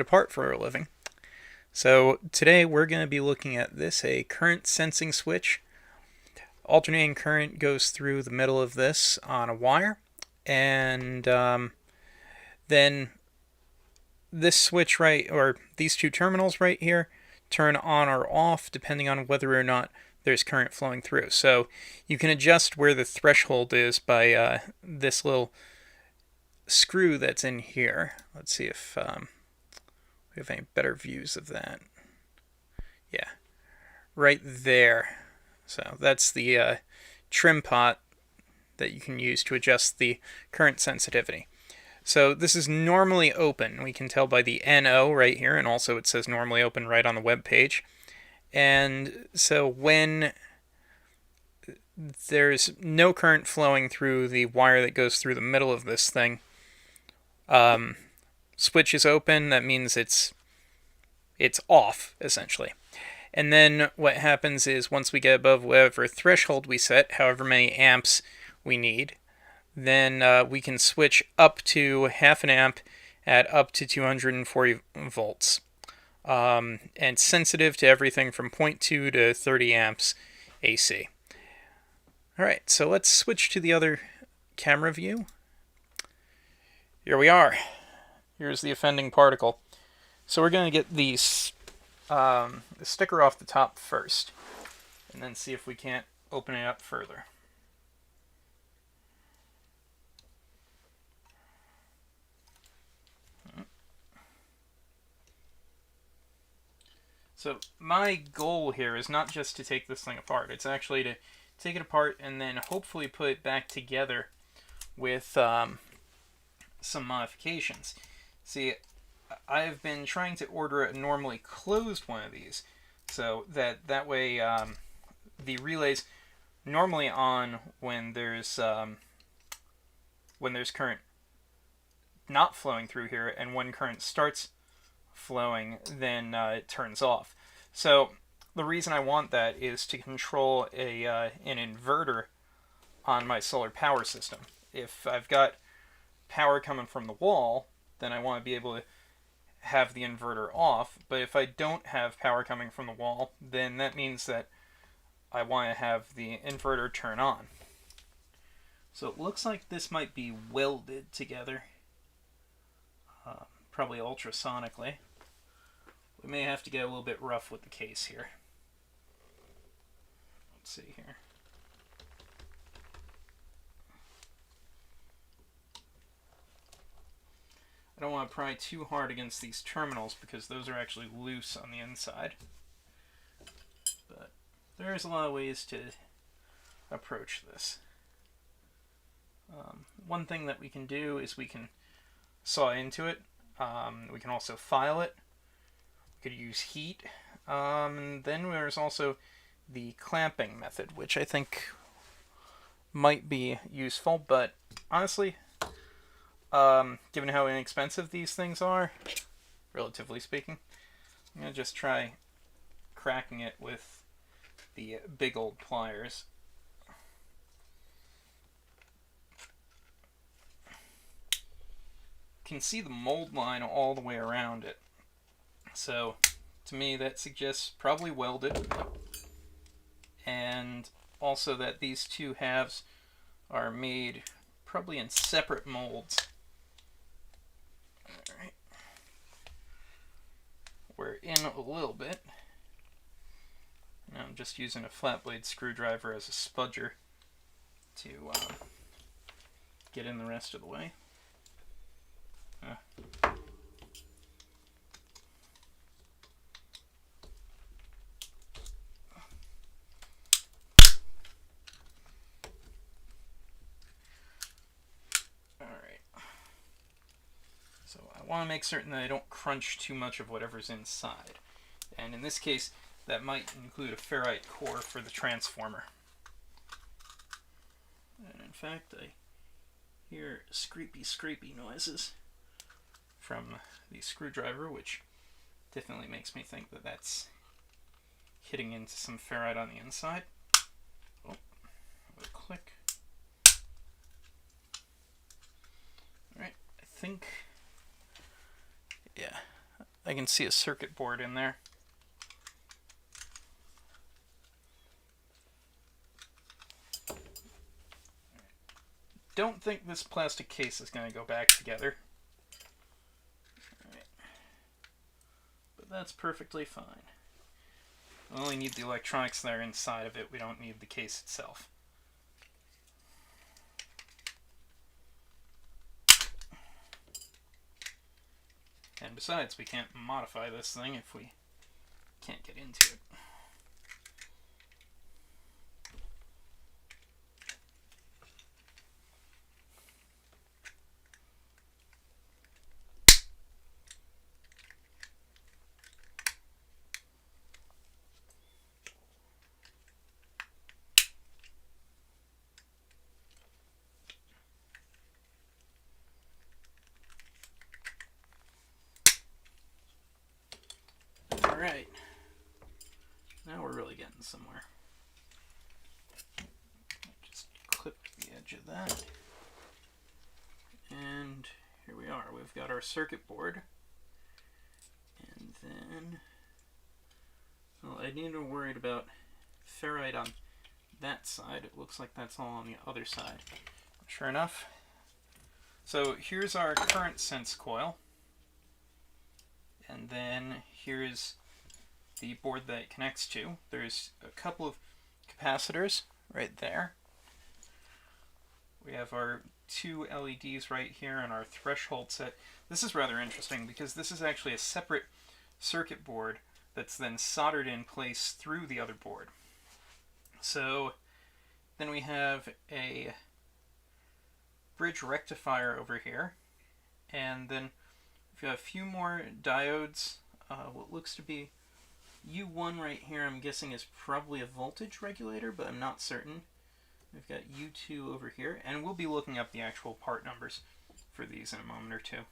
apart for a living. So today we're going to be looking at this, a current sensing switch. Alternating current goes through the middle of this on a wire, and then this switch or these two terminals right here, turn on or off depending on whether or not there's current flowing through. So you can adjust where the threshold is by this little screw that's in here. Let's see if we have any better views of that. Yeah, right there. So that's the trim pot that you can use to adjust the current sensitivity. So this is normally open. We can tell by the NO right here, and also it says normally open right on the web page. And so when there's no current flowing through the wire that goes through the middle of this thing, switch is open. That means it's off, essentially. And then what happens is once we get above whatever threshold we set, however many amps we need, then we can switch up to half an amp at up to 240 volts. And sensitive to everything from 0.2 to 30 amps AC. Alright, so let's switch to the other camera view. Here we are. Here's the offending particle. So we're going to get the sticker off the top first, and then see if we can't open it up further. So my goal here is not just to take this thing apart, it's actually to take it apart and then hopefully put it back together with some modifications. See, I've been trying to order a normally closed one of these, so that way the relay's normally on when there's current not flowing through here, and when current starts flowing, then it turns off. So the reason I want that is to control an inverter on my solar power system. If I've got power coming from the wall, then I want to be able to have the inverter off, but if I don't have power coming from the wall, then that means that I want to have the inverter turn on. So it looks like this might be welded together, probably ultrasonically. We may have to get a little bit rough with the case here. Let's see here. I don't want to pry too hard against these terminals because those are actually loose on the inside. But there's a lot of ways to approach this. One thing that we can do is we can saw into it. We can also file it. We could use heat. And then there's also the clamping method, which I think might be useful, but honestly, given how inexpensive these things are, relatively speaking, I'm going to just try cracking it with the big old pliers. You can see the mold line all the way around it. So, to me, that suggests probably welded, and also that these two halves are made probably in separate molds. Alright. We're in a little bit. Now I'm just using a flat blade screwdriver as a spudger to get in the rest of the way. So I want to make certain that I don't crunch too much of whatever's inside. And in this case, that might include a ferrite core for the transformer. And in fact, I hear scrapey noises from the screwdriver, which definitely makes me think that that's hitting into some ferrite on the inside. Oh, with a click. Alright, I think, yeah, I can see a circuit board in there. Don't think this plastic case is going to go back together. Alright. But that's perfectly fine. We only need the electronics that are inside of it. We don't need the case itself. And besides, we can't modify this thing if we can't get into it. Alright, now we're really getting somewhere. Just clip the edge of that. And here we are. We've got our circuit board. And then, well, I need to worry about ferrite on that side. It looks like that's all on the other side. Sure enough. So here's our current sense coil. And then here's the board that it connects to. There's a couple of capacitors right there. We have our two LEDs right here and our threshold set. This is rather interesting because this is actually a separate circuit board that's then soldered in place through the other board. So then we have a bridge rectifier over here, and then we've got a few more diodes. What looks to be U1 right here, I'm guessing is probably a voltage regulator, but I'm not certain. We've got U2 over here, and we'll be looking up the actual part numbers for these in a moment or two.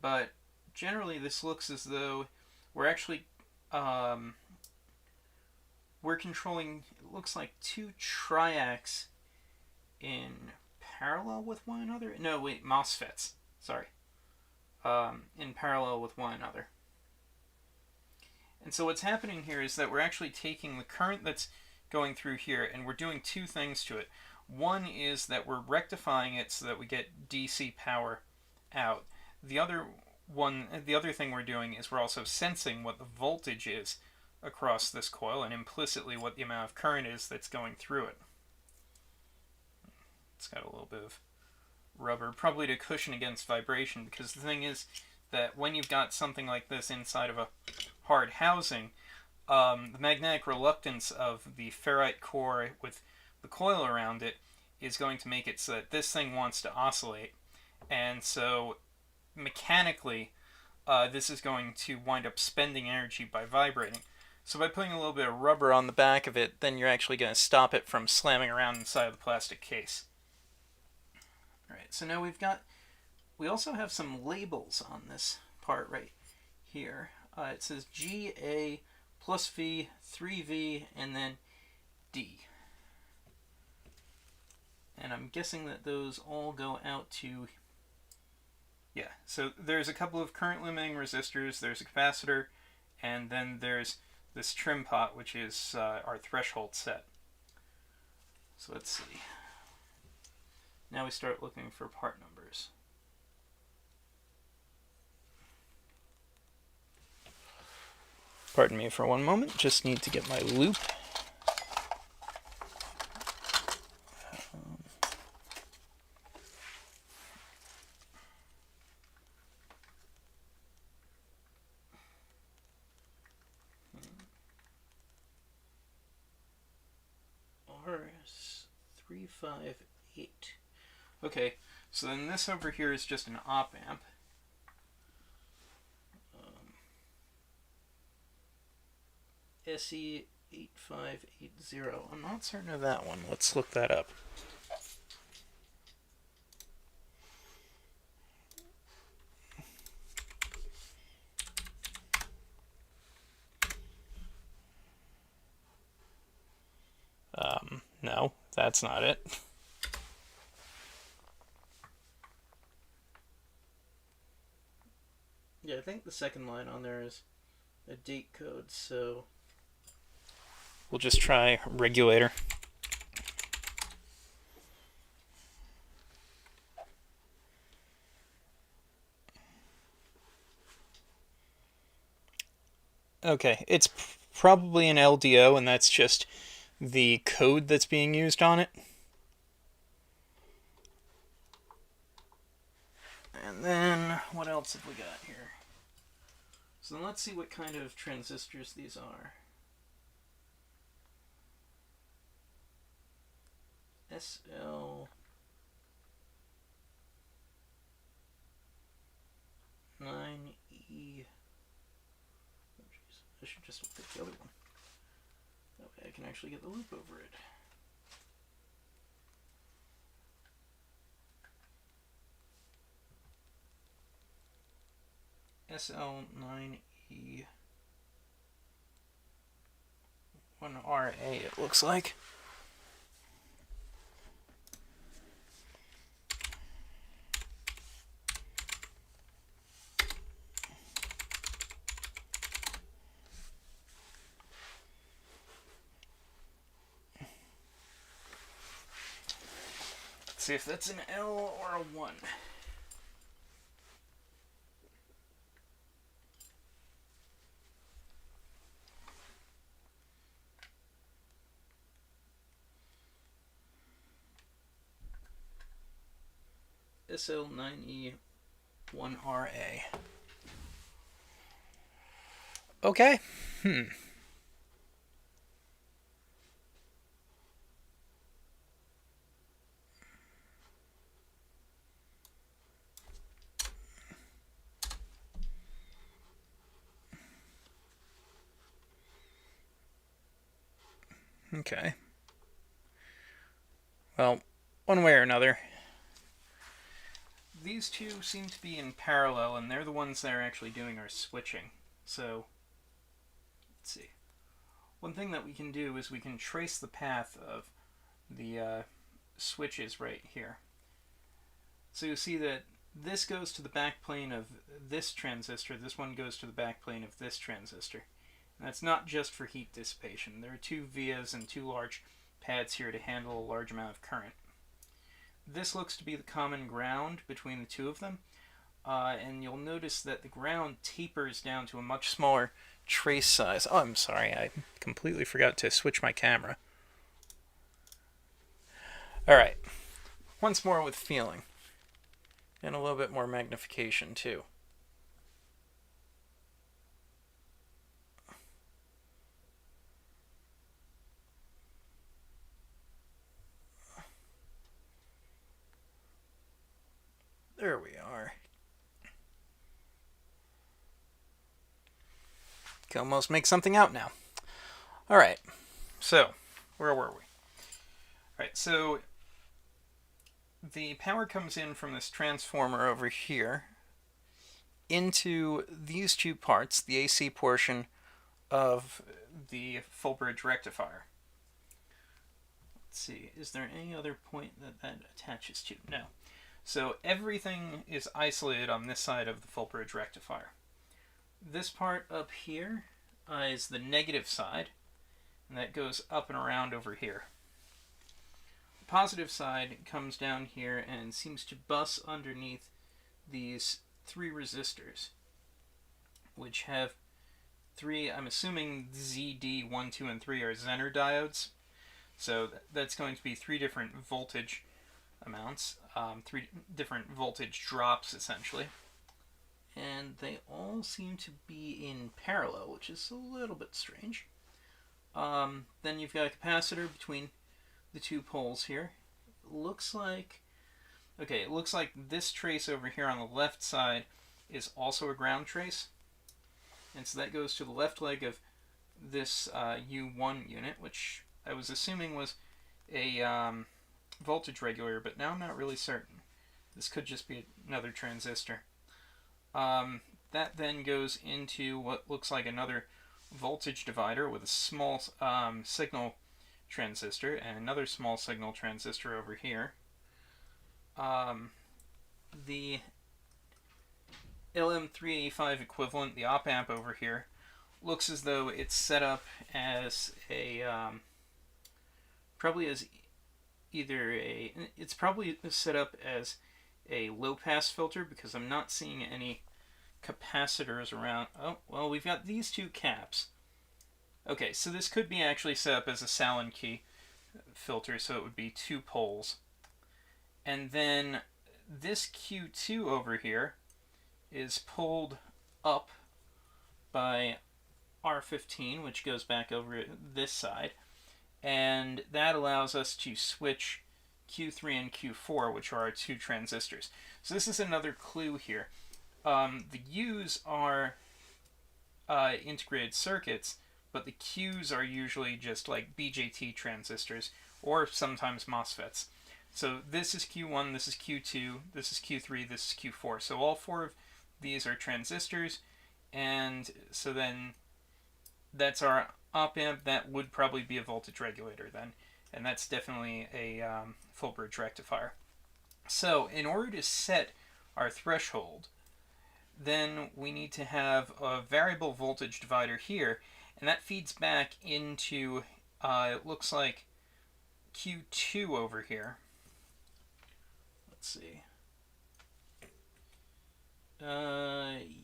But generally this looks as though we're actually we're controlling, it looks like two triacs in parallel with one another. No, wait, MOSFETs. Sorry. In parallel with one another. And so what's happening here is that we're actually taking the current that's going through here and we're doing two things to it. One is that we're rectifying it so that we get DC power out. The other thing we're doing is we're also sensing what the voltage is across this coil and implicitly what the amount of current is that's going through it. It's got a little bit of rubber, probably to cushion against vibration, because the thing is that when you've got something like this inside of a hard housing, the magnetic reluctance of the ferrite core with the coil around it is going to make it so that this thing wants to oscillate, and so mechanically this is going to wind up spending energy by vibrating. So by putting a little bit of rubber on the back of it, then you're actually going to stop it from slamming around inside of the plastic case. Alright, so now we also have some labels on this part right here. It says GA plus V, 3V, and then D. And I'm guessing that those all go out to, yeah, so there's a couple of current limiting resistors, there's a capacitor, and then there's this trim pot, which is our threshold set. So let's see. Now we start looking for part numbers. Pardon me for one moment, just need to get my loop. RS358. Okay, so then this over here is just an op amp. SE8580. I'm not certain of that one. Let's look that up. No, that's not it. Yeah, think the second line on there is a date code, so we'll just try regulator. Okay, it's probably an LDO, and that's just the code that's being used on it. And then, what else have we got here? So then let's see what kind of transistors these are. SL9E. I should just pick the other one. That way I can actually get the loop over it. SL9E1RA, it looks like. Let's see if that's an L or a 1. SL9E1RA. Okay. Okay. Well, one way or another, these two seem to be in parallel, and they're the ones that are actually doing our switching. So, let's see. One thing that we can do is we can trace the path of the switches right here. So you see that this goes to the backplane of this transistor, this one goes to the backplane of this transistor. And that's not just for heat dissipation. There are two vias and two large pads here to handle a large amount of current. This looks to be the common ground between the two of them, and you'll notice that the ground tapers down to a much smaller trace size. Oh, I'm sorry, I completely forgot to switch my camera. Alright, once more with feeling, and a little bit more magnification too. There we are. Can almost make something out now. Alright, so, where were we? Alright, so the power comes in from this transformer over here into these two parts, the AC portion of the full bridge rectifier. Let's see, is there any other point that that attaches to? No. So everything is isolated on this side of the full bridge rectifier. This part up here is the negative side, and that goes up and around over here. The positive side comes down here and seems to bus underneath these three resistors, which have three, I'm assuming ZD 1, 2, and 3 are Zener diodes. So that's going to be three different voltage amounts, three different voltage drops essentially, and they all seem to be in parallel, which is a little bit strange. Then you've got a capacitor between the two poles here. It looks like this trace over here on the left side is also a ground trace, and so that goes to the left leg of this U1 unit, which I was assuming was a voltage regulator, but now I'm not really certain. This could just be another transistor. That then goes into what looks like another voltage divider with a small signal transistor and another small signal transistor over here. The LM385 equivalent, the op amp over here, looks as though it's set up as a probably as either a it's probably set up as a low pass filter, because I'm not seeing any capacitors around. Oh, well, we've got these two caps. Okay, so this could be actually set up as a Sallen key filter, so it would be 2 poles. And then this Q2 over here is pulled up by R15, which goes back over this side, and that allows us to switch Q3 and Q4, which are our 2 transistors. So this is another clue here. The U's are integrated circuits, but the Q's are usually just like BJT transistors, or sometimes MOSFETs. So this is Q1, this is Q2, this is Q3, this is Q4. So all 4 of these are transistors, and so then that's our op amp. That would probably be a voltage regulator then, and that's definitely a full bridge rectifier. So in order to set our threshold, then we need to have a variable voltage divider here, and that feeds back into, it looks like Q2 over here. Let's see.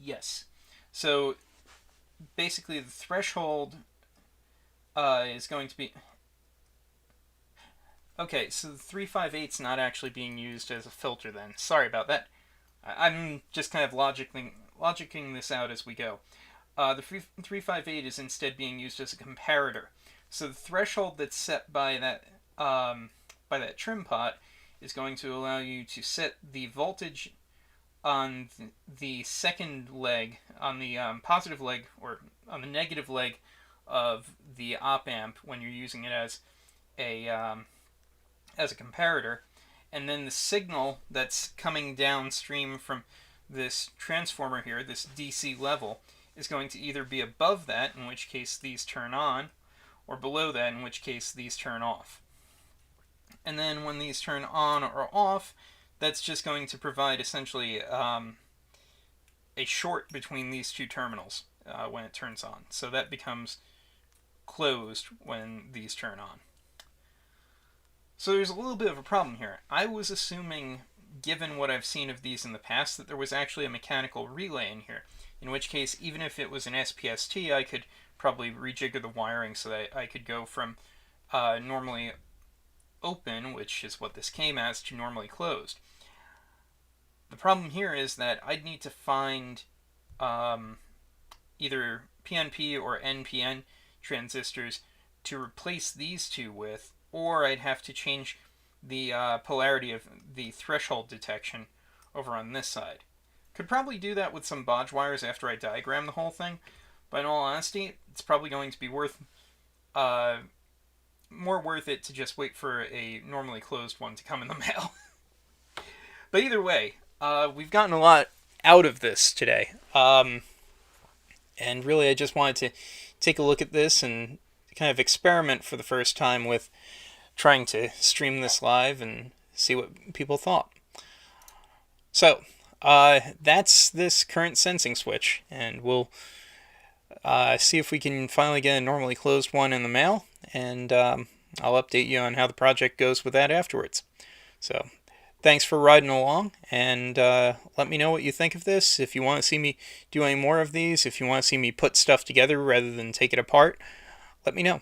Yes. So basically the threshold is going to be... Okay, so the 358 is not actually being used as a filter then. Sorry about that. I'm just kind of logicking this out as we go. The 358 is instead being used as a comparator. So the threshold that's set by that trim pot is going to allow you to set the voltage on the second leg, on the positive leg, or on the negative leg of the op amp when you're using it as a comparator, and then the signal that's coming downstream from this transformer here, this DC level, is going to either be above that, in which case these turn on, or below that, in which case these turn off. And then when these turn on or off, that's just going to provide essentially a short between these 2 terminals when it turns on. So that becomes closed when these turn on. So there's a little bit of a problem here. I was assuming, given what I've seen of these in the past, that there was actually a mechanical relay in here, in which case, even if it was an SPST, I could probably rejigger the wiring so that I could go from normally open, which is what this came as, to normally closed. The problem here is that I'd need to find either PNP or NPN transistors to replace these 2 with, or I'd have to change the polarity of the threshold detection over on this side. Could probably do that with some bodge wires after I diagram the whole thing, but in all honesty, it's probably going to be more worth it to just wait for a normally closed one to come in the mail. But either way, we've gotten a lot out of this today. And really, I just wanted to take a look at this and kind of experiment for the first time with trying to stream this live and see what people thought. So, that's this current sensing switch, and we'll see if we can finally get a normally closed one in the mail, and I'll update you on how the project goes with that afterwards. So, thanks for riding along, and let me know what you think of this. If you want to see me do any more of these, if you want to see me put stuff together rather than take it apart, let me know.